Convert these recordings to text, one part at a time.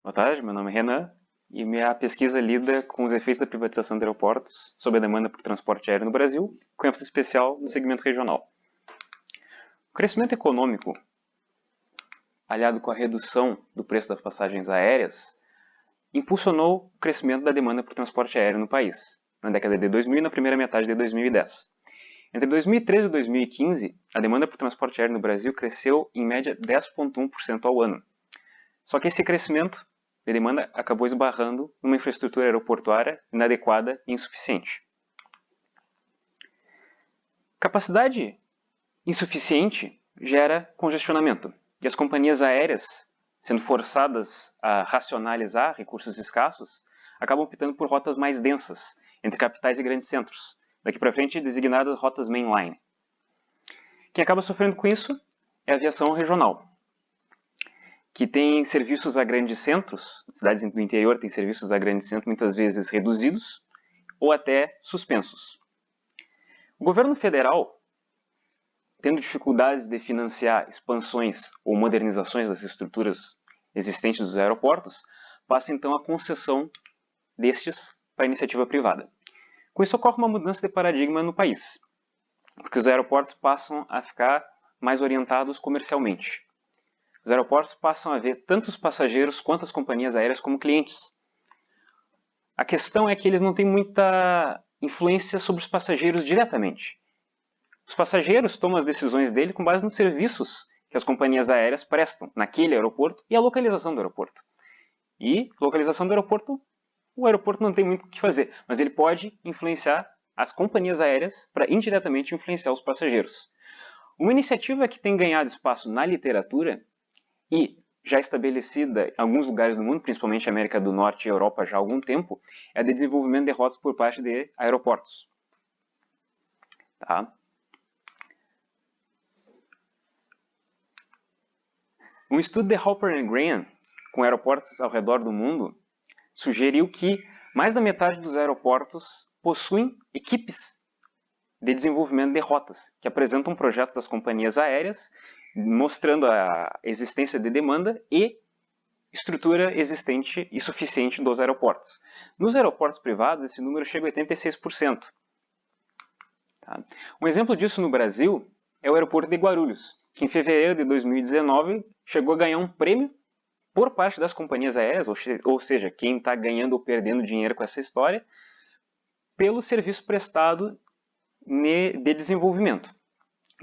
Boa tarde, meu nome é Renan e minha pesquisa lida com os efeitos da privatização de aeroportos sobre a demanda por transporte aéreo no Brasil, com ênfase especial no segmento regional. O crescimento econômico, aliado com a redução do preço das passagens aéreas, impulsionou o crescimento da demanda por transporte aéreo no país, na década de 2000 e na primeira metade de 2010. Entre 2013 e 2015, a demanda por transporte aéreo no Brasil cresceu em média 10,1% ao ano. Só que esse crescimento de demanda acabou esbarrando numa infraestrutura aeroportuária inadequada e insuficiente. Capacidade insuficiente gera congestionamento, e as companhias aéreas, sendo forçadas a racionalizar recursos escassos, acabam optando por rotas mais densas, entre capitais e grandes centros, daqui para frente designadas rotas mainline. Quem acaba sofrendo com isso é a aviação regional, que tem serviços a grandes centros, cidades do interior têm serviços a grandes centros muitas vezes reduzidos ou até suspensos. O governo federal, tendo dificuldades de financiar expansões ou modernizações das estruturas existentes dos aeroportos, passa então a concessão destes para a iniciativa privada. Com isso ocorre uma mudança de paradigma no país, porque os aeroportos passam a ficar mais orientados comercialmente. Os aeroportos passam a ver tanto os passageiros quanto as companhias aéreas como clientes. A questão é que eles não têm muita influência sobre os passageiros diretamente. Os passageiros tomam as decisões dele com base nos serviços que as companhias aéreas prestam naquele aeroporto e a localização do aeroporto. E localização do aeroporto, o aeroporto não tem muito o que fazer, mas ele pode influenciar as companhias aéreas para indiretamente influenciar os passageiros. Uma iniciativa que tem ganhado espaço na literatura e já estabelecida em alguns lugares do mundo, principalmente América do Norte e Europa já há algum tempo, é a de desenvolvimento de rotas por parte de aeroportos. Tá? Um estudo de Halpern e Graham com aeroportos ao redor do mundo sugeriu que mais da metade dos aeroportos possuem equipes de desenvolvimento de rotas, que apresentam projetos das companhias aéreas, mostrando a existência de demanda e estrutura existente e suficiente dos aeroportos. Nos aeroportos privados, esse número chega a 86%. Tá? Um exemplo disso no Brasil é o aeroporto de Guarulhos, que em fevereiro de 2019 chegou a ganhar um prêmio por parte das companhias aéreas, ou seja, quem está ganhando ou perdendo dinheiro com essa história, pelo serviço prestado de desenvolvimento,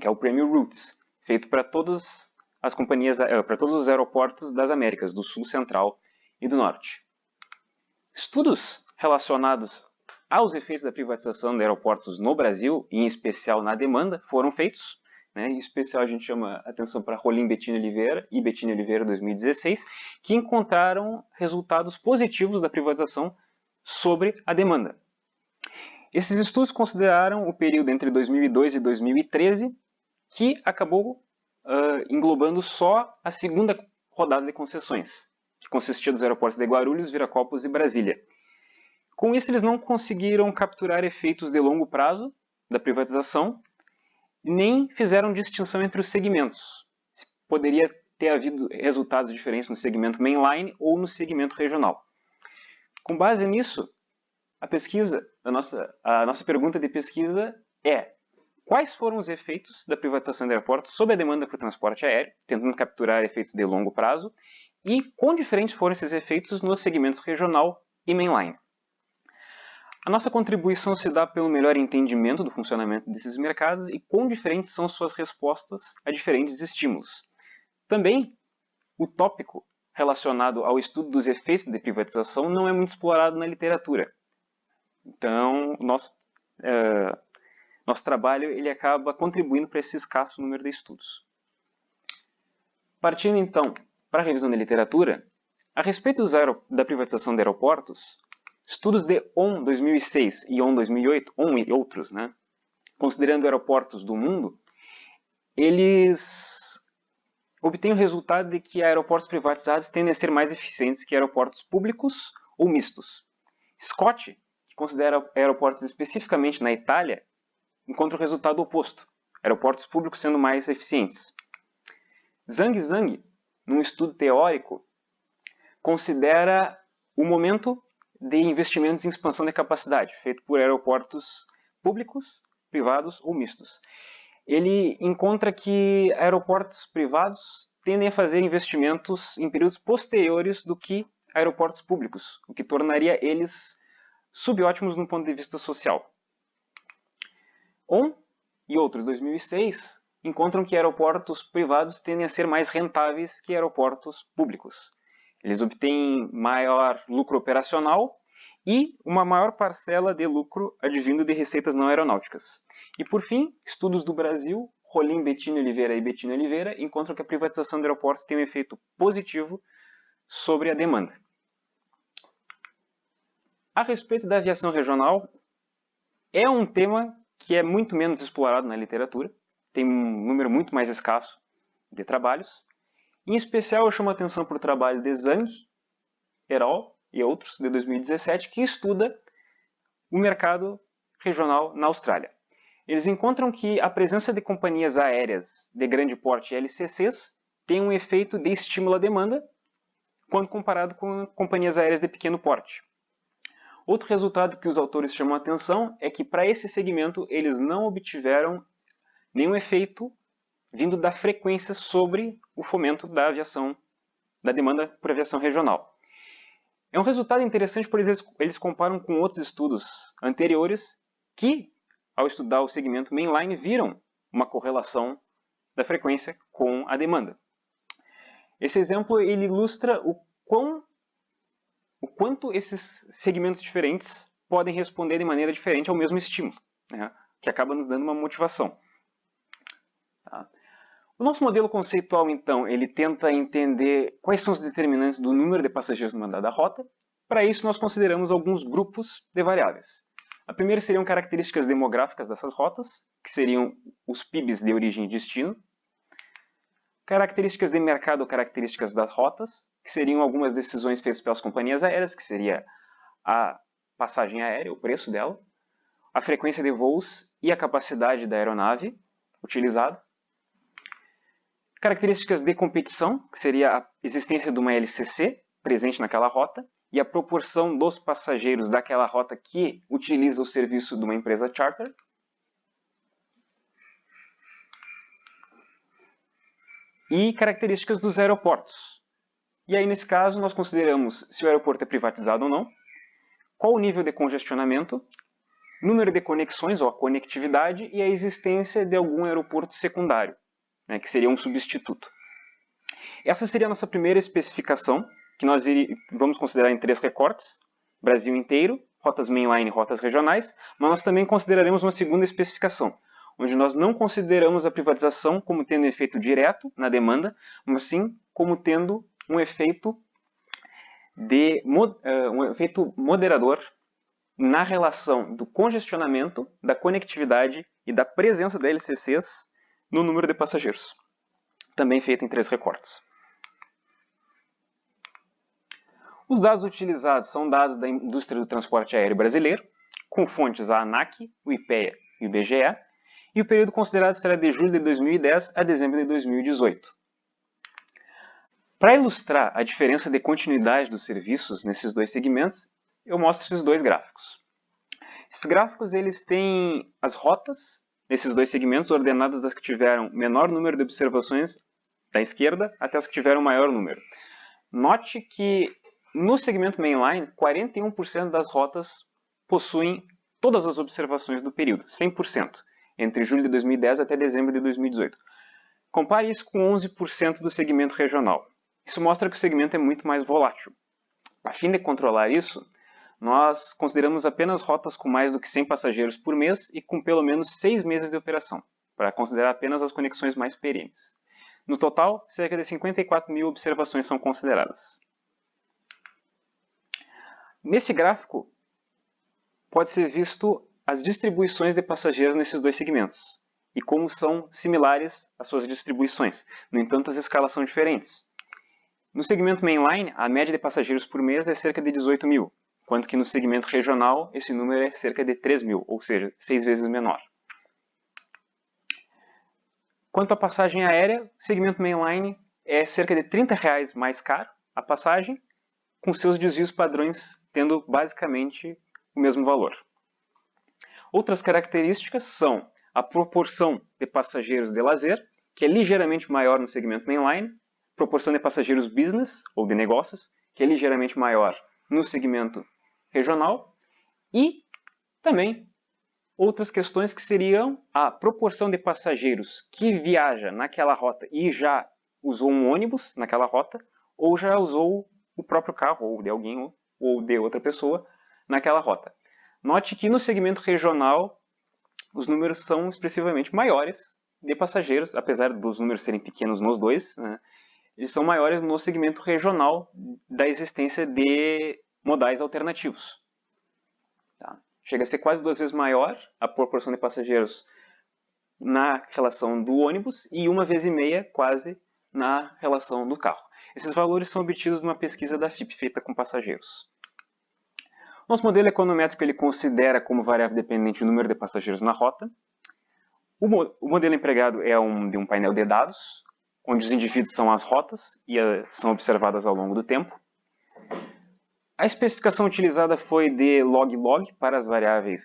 que é o prêmio Roots, feito para todas as companhias, para todos os aeroportos das Américas, do Sul, Central e do Norte. Estudos relacionados aos efeitos da privatização de aeroportos no Brasil, em especial na demanda, foram feitos. Em especial a gente chama atenção para Rolim Bettini Oliveira e Bettini Oliveira 2016, que encontraram resultados positivos da privatização sobre a demanda. Esses estudos consideraram o período entre 2002 e 2013, que acabou englobando só a segunda rodada de concessões, que consistia dos aeroportos de Guarulhos, Viracopos e Brasília. Com isso, eles não conseguiram capturar efeitos de longo prazo da privatização, nem fizeram distinção entre os segmentos. Poderia ter havido resultados diferentes no segmento mainline ou no segmento regional. Com base nisso, a nossa pergunta de pesquisa é: quais foram os efeitos da privatização de aeroportos sobre a demanda por transporte aéreo, tentando capturar efeitos de longo prazo, e quão diferentes foram esses efeitos nos segmentos regional e mainline? A nossa contribuição se dá pelo melhor entendimento do funcionamento desses mercados e quão diferentes são suas respostas a diferentes estímulos. Também, o tópico relacionado ao estudo dos efeitos de privatização não é muito explorado na literatura. Então, nosso trabalho ele acaba contribuindo para esse escasso número de estudos. Partindo então para a revisão da literatura, a respeito da privatização de aeroportos, estudos de ON 2006 e ON 2008, ON e outros, considerando aeroportos do mundo, eles obtêm o resultado de que aeroportos privatizados tendem a ser mais eficientes que aeroportos públicos ou mistos. Scott, que considera aeroportos especificamente na Itália, encontra o resultado oposto, aeroportos públicos sendo mais eficientes. Zhang, num estudo teórico, considera o momento de investimentos em expansão de capacidade, feito por aeroportos públicos, privados ou mistos. Ele encontra que aeroportos privados tendem a fazer investimentos em períodos posteriores do que aeroportos públicos, o que tornaria eles subótimos do ponto de vista social. E outros, 2006, encontram que aeroportos privados tendem a ser mais rentáveis que aeroportos públicos. Eles obtêm maior lucro operacional e uma maior parcela de lucro advindo de receitas não aeronáuticas. E por fim, estudos do Brasil, Rolim, Bettini Oliveira e Bettini Oliveira, encontram que a privatização de aeroportos tem um efeito positivo sobre a demanda. A respeito da aviação regional, é um tema que é muito menos explorado na literatura, tem um número muito mais escasso de trabalhos. Em especial, eu chamo a atenção para o trabalho de Zhang, Herol e outros, de 2017, que estuda o mercado regional na Austrália. Eles encontram que a presença de companhias aéreas de grande porte LCCs tem um efeito de estímulo à demanda quando comparado com companhias aéreas de pequeno porte. Outro resultado que os autores chamam a atenção é que para esse segmento eles não obtiveram nenhum efeito vindo da frequência sobre o fomento da aviação, da demanda por aviação regional. É um resultado interessante porque eles comparam com outros estudos anteriores que, ao estudar o segmento mainline, viram uma correlação da frequência com a demanda. Esse exemplo ele ilustra o quanto esses segmentos diferentes podem responder de maneira diferente ao mesmo estímulo, né, que acaba nos dando uma motivação. Tá? O nosso modelo conceitual, então, ele tenta entender quais são os determinantes do número de passageiros numa dada rota. Para isso, nós consideramos alguns grupos de variáveis. A primeira seriam características demográficas dessas rotas, que seriam os PIBs de origem e destino. Características de mercado ou características das rotas, que seriam algumas decisões feitas pelas companhias aéreas, que seria a passagem aérea, o preço dela, a frequência de voos e a capacidade da aeronave utilizada. Características de competição, que seria a existência de uma LCC presente naquela rota e a proporção dos passageiros daquela rota que utiliza o serviço de uma empresa charter. E características dos aeroportos. E aí, nesse caso, nós consideramos se o aeroporto é privatizado ou não, qual o nível de congestionamento, número de conexões ou a conectividade e a existência de algum aeroporto secundário, né, que seria um substituto. Essa seria a nossa primeira especificação, que nós vamos considerar em 3 recortes, Brasil inteiro, rotas mainline e rotas regionais, mas nós também consideraremos uma segunda especificação, onde nós não consideramos a privatização como tendo um efeito direto na demanda, mas sim como tendo um efeito moderador na relação do congestionamento, da conectividade e da presença da LCCs no número de passageiros. Também feito em 3 recortes. Os dados utilizados são dados da indústria do transporte aéreo brasileiro, com fontes a ANAC, o IPEA e o IBGE, e o período considerado será de julho de 2010 a dezembro de 2018. Para ilustrar a diferença de continuidade dos serviços nesses dois segmentos, eu mostro esses dois gráficos. Esses gráficos eles têm as rotas nesses dois segmentos ordenadas das que tiveram menor número de observações da esquerda até as que tiveram maior número. Note que no segmento mainline, 41% das rotas possuem todas as observações do período, 100%, entre julho de 2010 até dezembro de 2018. Compare isso com 11% do segmento regional. Isso mostra que o segmento é muito mais volátil. A fim de controlar isso, nós consideramos apenas rotas com mais do que 100 passageiros por mês e com pelo menos 6 meses de operação, para considerar apenas as conexões mais perenes. No total, cerca de 54 mil observações são consideradas. Nesse gráfico, pode ser visto as distribuições de passageiros nesses dois segmentos e como são similares as suas distribuições. No entanto, as escalas são diferentes. No segmento mainline, a média de passageiros por mês é cerca de 18 mil, enquanto que no segmento regional esse número é cerca de 3 mil, ou seja, 6 vezes menor. Quanto à passagem aérea, o segmento mainline é cerca de R$ 30 mais caro a passagem, com seus desvios padrões tendo basicamente o mesmo valor. Outras características são a proporção de passageiros de lazer, que é ligeiramente maior no segmento mainline, proporção de passageiros business, ou de negócios, que é ligeiramente maior no segmento regional, e também outras questões que seriam a proporção de passageiros que viaja naquela rota e já usou um ônibus naquela rota, ou já usou o próprio carro, ou de alguém, ou de outra pessoa, naquela rota. Note que no segmento regional, os números são expressivamente maiores de passageiros, apesar dos números serem pequenos nos dois, né? Eles são maiores no segmento regional da existência de modais alternativos. Tá? Chega a ser quase 2 vezes maior a proporção de passageiros na relação do ônibus e 1,5 vezes quase na relação do carro. Esses valores são obtidos numa pesquisa da FIP feita com passageiros. Nosso modelo econométrico ele considera como variável dependente o número de passageiros na rota. O modelo empregado é de um painel de dados, onde os indivíduos são as rotas e são observadas ao longo do tempo. A especificação utilizada foi de log-log para as variáveis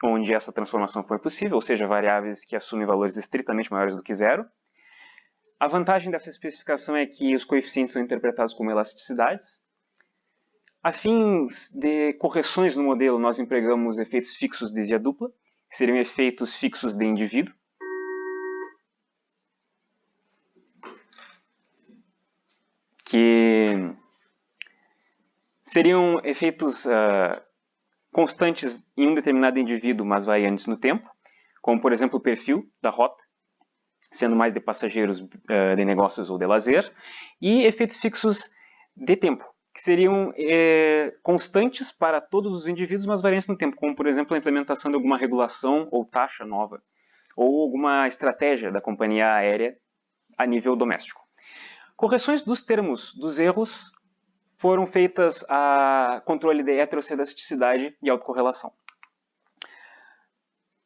onde essa transformação foi possível, ou seja, variáveis que assumem valores estritamente maiores do que zero. A vantagem dessa especificação é que os coeficientes são interpretados como elasticidades. A fins de correções no modelo, nós empregamos efeitos fixos de via dupla, que seriam efeitos fixos de indivíduo. Que seriam efeitos constantes em um determinado indivíduo, mas variantes no tempo, como, por exemplo, o perfil da rota, sendo mais de passageiros de negócios ou de lazer, e efeitos fixos de tempo, que seriam constantes para todos os indivíduos, mas variantes no tempo, como, por exemplo, a implementação de alguma regulação ou taxa nova, ou alguma estratégia da companhia aérea a nível doméstico. Correções dos termos dos erros foram feitas a controle de heterocedaticidade e autocorrelação.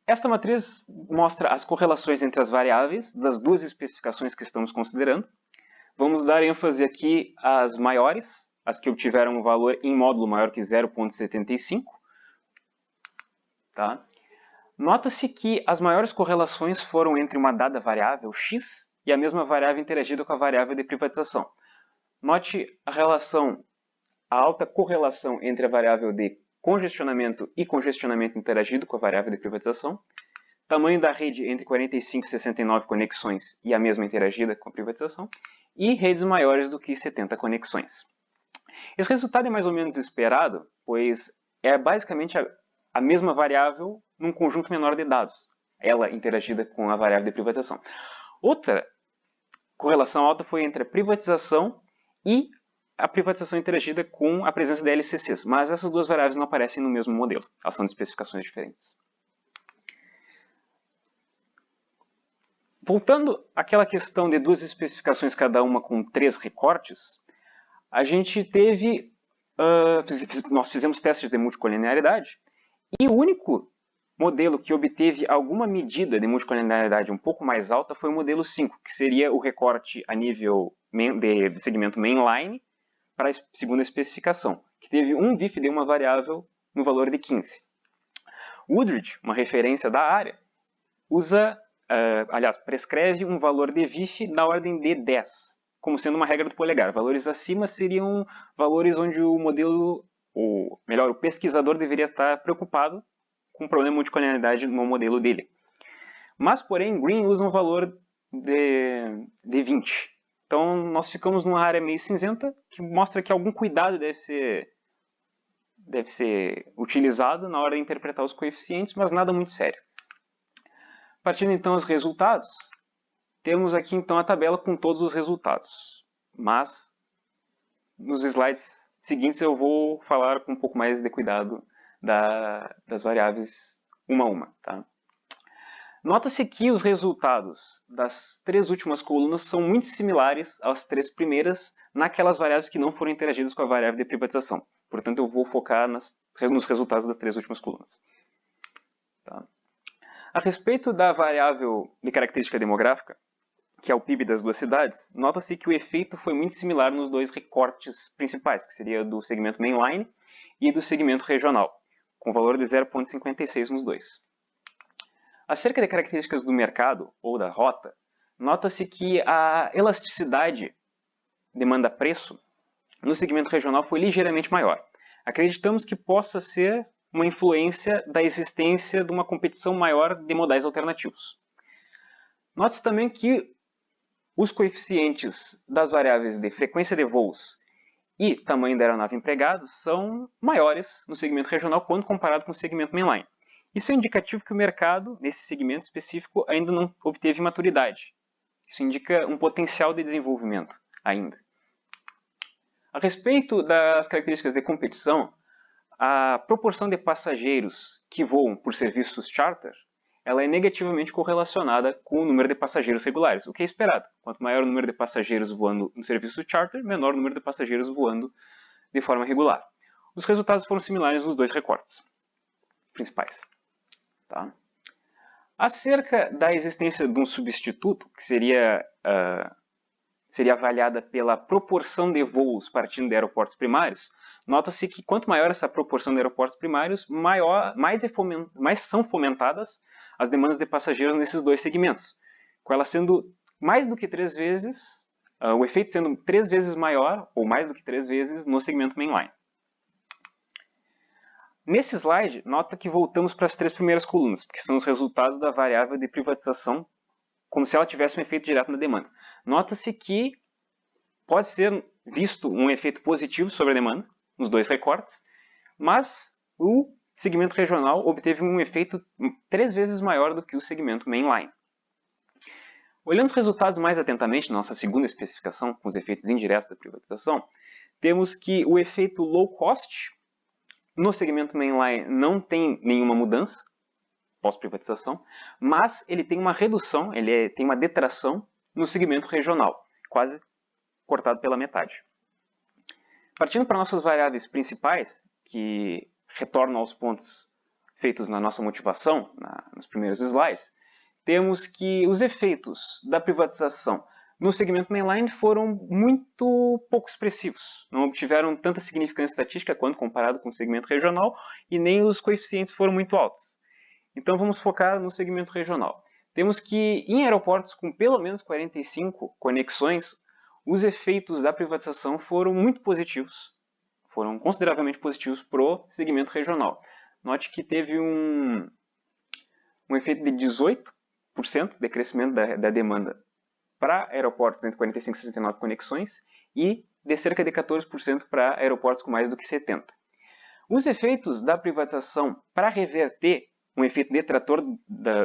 Esta matriz mostra as correlações entre as variáveis das duas especificações que estamos considerando. Vamos dar ênfase aqui às maiores, as que obtiveram um valor em módulo maior que 0,75. Tá? Nota-se que as maiores correlações foram entre uma dada variável x e a mesma variável interagida com a variável de privatização. Note a alta correlação entre a variável de congestionamento e congestionamento interagido com a variável de privatização, tamanho da rede entre 45 e 69 conexões e a mesma interagida com a privatização, e redes maiores do que 70 conexões. Esse resultado é mais ou menos esperado, pois é basicamente a mesma variável num conjunto menor de dados, ela interagida com a variável de privatização. Outra correlação alta foi entre a privatização e a privatização interagida com a presença de LCCs, mas essas duas variáveis não aparecem no mesmo modelo, elas são de especificações diferentes. Voltando àquela questão de duas especificações, cada uma com 3 recortes, a gente teve, nós fizemos testes de multicolinearidade, e o único modelo que obteve alguma medida de multicolinearidade um pouco mais alta foi o modelo 5, que seria o recorte a nível de segmento mainline para a segunda especificação, que teve um VIF de uma variável no valor de 15. Woodridge, uma referência da área, prescreve um valor de VIF na ordem de 10, como sendo uma regra do polegar. Valores acima seriam valores onde o modelo, ou melhor, o pesquisador deveria estar preocupado com o problema de multicolinearidade no modelo dele. Mas, porém, Green usa um valor de 20. Então, nós ficamos numa área meio cinzenta, que mostra que algum cuidado deve ser utilizado na hora de interpretar os coeficientes, mas nada muito sério. Partindo então aos resultados, temos aqui então a tabela com todos os resultados. Mas, nos slides seguintes eu vou falar com um pouco mais de cuidado das variáveis uma a uma. Tá? Nota-se que os resultados das 3 últimas colunas são muito similares às 3 primeiras naquelas variáveis que não foram interagidas com a variável de privatização. Portanto, eu vou focar nos resultados das 3 últimas colunas. Tá? A respeito da variável de característica demográfica, que é o PIB das duas cidades, nota-se que o efeito foi muito similar nos dois recortes principais, que seria do segmento mainline e do segmento regional, com valor de 0,56 nos dois. Acerca de características do mercado ou da rota, nota-se que a elasticidade demanda-preço no segmento regional foi ligeiramente maior. Acreditamos que possa ser uma influência da existência de uma competição maior de modais alternativos. Note-se também que os coeficientes das variáveis de frequência de voos e tamanho da aeronave empregada são maiores no segmento regional quando comparado com o segmento mainline. Isso é indicativo que o mercado, nesse segmento específico, ainda não obteve maturidade. Isso indica um potencial de desenvolvimento ainda. A respeito das características de competição, a proporção de passageiros que voam por serviços charter ela é negativamente correlacionada com o número de passageiros regulares, o que é esperado. Quanto maior o número de passageiros voando no serviço charter, menor o número de passageiros voando de forma regular. Os resultados foram similares nos dois recortes principais. Tá? Acerca da existência de um substituto, que seria avaliada pela proporção de voos partindo de aeroportos primários, nota-se que quanto maior essa proporção de aeroportos primários, mais são fomentadas as demandas de passageiros nesses dois segmentos, com ela sendo mais do que 3 vezes, o efeito sendo 3 vezes maior, ou mais do que 3 vezes, no segmento mainline. Nesse slide, nota que voltamos para as 3 primeiras colunas, que são os resultados da variável de privatização, como se ela tivesse um efeito direto na demanda. Nota-se que pode ser visto um efeito positivo sobre a demanda, nos dois recortes, mas o segmento regional obteve um efeito 3 vezes maior do que o segmento mainline. Olhando os resultados mais atentamente, na nossa segunda especificação, com os efeitos indiretos da privatização, temos que o efeito low cost no segmento mainline não tem nenhuma mudança pós-privatização, mas ele tem uma redução, tem uma detração no segmento regional, quase cortado pela metade. Partindo para nossas variáveis principais, que retornam aos pontos feitos na nossa motivação, nos primeiros slides, temos que os efeitos da privatização no segmento mainline foram muito pouco expressivos. Não obtiveram tanta significância estatística quanto comparado com o segmento regional e nem os coeficientes foram muito altos. Então vamos focar no segmento regional. Temos que em aeroportos com pelo menos 45 conexões, os efeitos da privatização foram muito positivos, foram consideravelmente positivos para o segmento regional. Note que teve um efeito de 18% de crescimento da demanda para aeroportos entre 45 e 69 conexões e de cerca de 14% para aeroportos com mais do que 70. Os efeitos da privatização para reverter um efeito detrator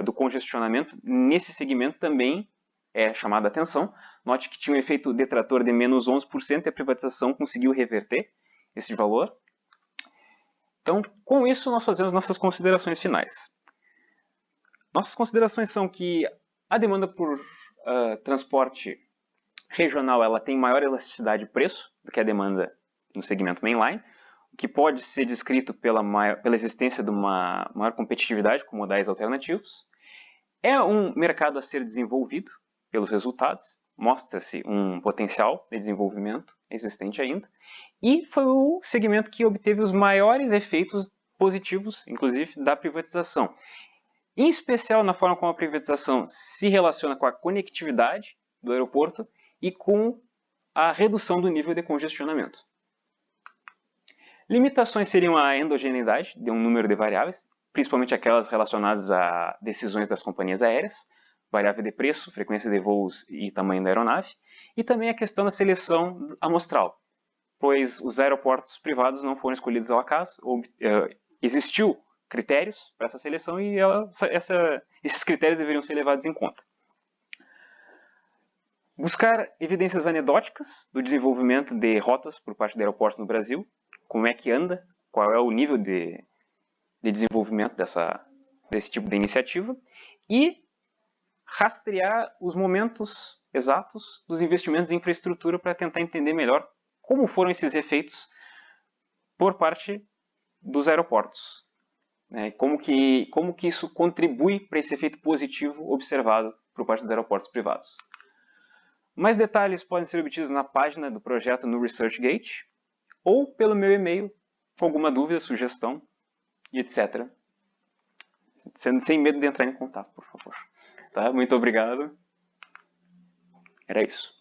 do congestionamento nesse segmento também é chamado a atenção. Note que tinha um efeito detrator de menos 11% e a privatização conseguiu reverter esse valor. Então, com isso, nós fazemos nossas considerações finais. Nossas considerações são que a demanda por transporte regional ela tem maior elasticidade de preço do que a demanda no segmento mainline, o que pode ser descrito pela existência de uma maior competitividade com modais alternativos. É um mercado a ser desenvolvido pelos resultados, mostra-se um potencial de desenvolvimento existente ainda, e foi o segmento que obteve os maiores efeitos positivos, inclusive, da privatização. Em especial na forma como a privatização se relaciona com a conectividade do aeroporto e com a redução do nível de congestionamento. Limitações seriam a endogeneidade de um número de variáveis, principalmente aquelas relacionadas a decisões das companhias aéreas, variável de preço, frequência de voos e tamanho da aeronave, e também a questão da seleção amostral, pois os aeroportos privados não foram escolhidos ao acaso, existiu critérios para essa seleção e esses critérios deveriam ser levados em conta. Buscar evidências anedóticas do desenvolvimento de rotas por parte de aeroportos no Brasil, como é que anda, qual é o nível de desenvolvimento desse tipo de iniciativa, e rastrear os momentos exatos dos investimentos em infraestrutura para tentar entender melhor como foram esses efeitos por parte dos aeroportos. Como que isso contribui para esse efeito positivo observado por parte dos aeroportos privados. Mais detalhes podem ser obtidos na página do projeto no ResearchGate ou pelo meu e-mail com alguma dúvida, sugestão e etc. Sem medo de entrar em contato, por favor. Tá? Muito obrigado. Era isso.